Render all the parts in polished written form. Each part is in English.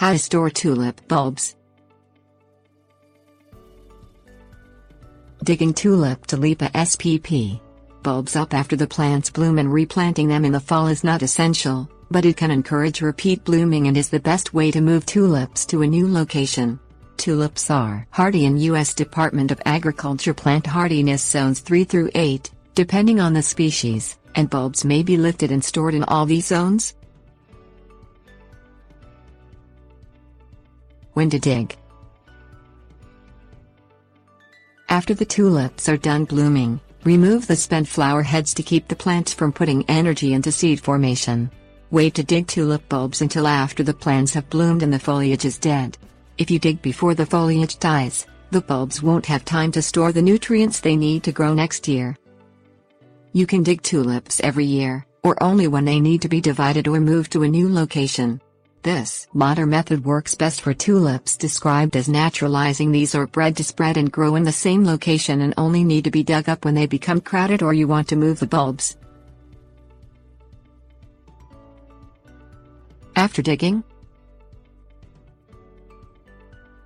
How to store tulip bulbs. Digging tulip Tulipa SPP bulbs up after the plants bloom and replanting them in the fall is not essential, but it can encourage repeat blooming and is the best way to move tulips to a new location. Tulips are hardy in U.S. Department of Agriculture plant hardiness zones 3 through 8, depending on the species, and bulbs may be lifted and stored in all these zones. When to dig. After the tulips are done blooming, remove the spent flower heads to keep the plants from putting energy into seed formation. Wait to dig tulip bulbs until after the plants have bloomed and the foliage is dead. If you dig before the foliage dies, the bulbs won't have time to store the nutrients they need to grow next year. You can dig tulips every year, or only when they need to be divided or moved to a new location. This modern method works best for tulips described as naturalizing. These are bred to spread and grow in the same location and only need to be dug up when they become crowded or you want to move the bulbs. After digging.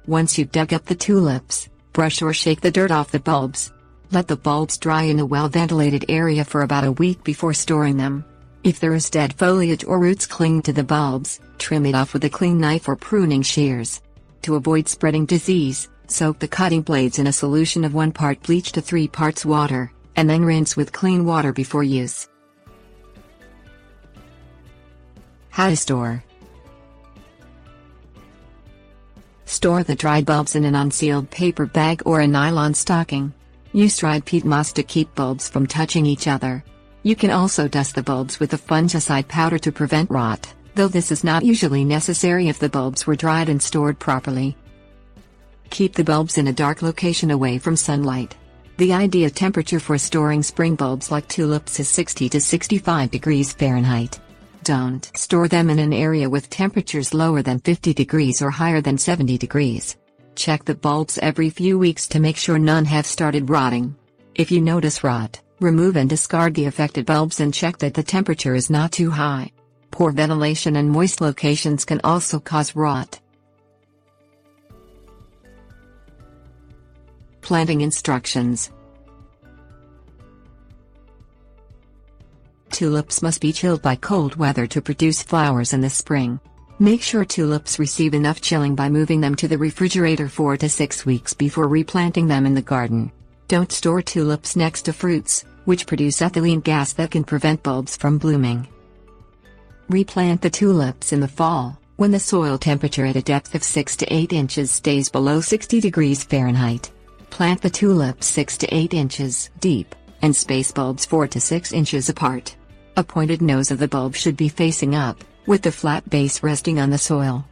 Once you've dug up the tulips, brush or shake the dirt off the bulbs. Let the bulbs dry in a well-ventilated area for about a week before storing them. If there is dead foliage or roots clinging to the bulbs, trim it off with a clean knife or pruning shears. To avoid spreading disease, soak the cutting blades in a solution of 1 part bleach to 3 parts water, and then rinse with clean water before use. How to store. Store the dried bulbs in an unsealed paper bag or a nylon stocking. Use dried peat moss to keep bulbs from touching each other. You can also dust the bulbs with a fungicide powder to prevent rot, though this is not usually necessary if the bulbs were dried and stored properly. Keep the bulbs in a dark location away from sunlight. The ideal temperature for storing spring bulbs like tulips is 60 to 65 degrees Fahrenheit. Don't store them in an area with temperatures lower than 50 degrees or higher than 70 degrees. Check the bulbs every few weeks to make sure none have started rotting. If you notice rot, remove and discard the affected bulbs and check that the temperature is not too high. Poor ventilation and moist locations can also cause rot. Planting instructions. Tulips must be chilled by cold weather to produce flowers in the spring. Make sure tulips receive enough chilling by moving them to the refrigerator 4 to 6 weeks before replanting them in the garden. Don't store tulips next to fruits, which produce ethylene gas that can prevent bulbs from blooming. Replant the tulips in the fall, when the soil temperature at a depth of 6 to 8 inches stays below 60 degrees Fahrenheit. Plant the tulips 6 to 8 inches deep, and space bulbs 4 to 6 inches apart. A pointed nose of the bulb should be facing up, with the flat base resting on the soil.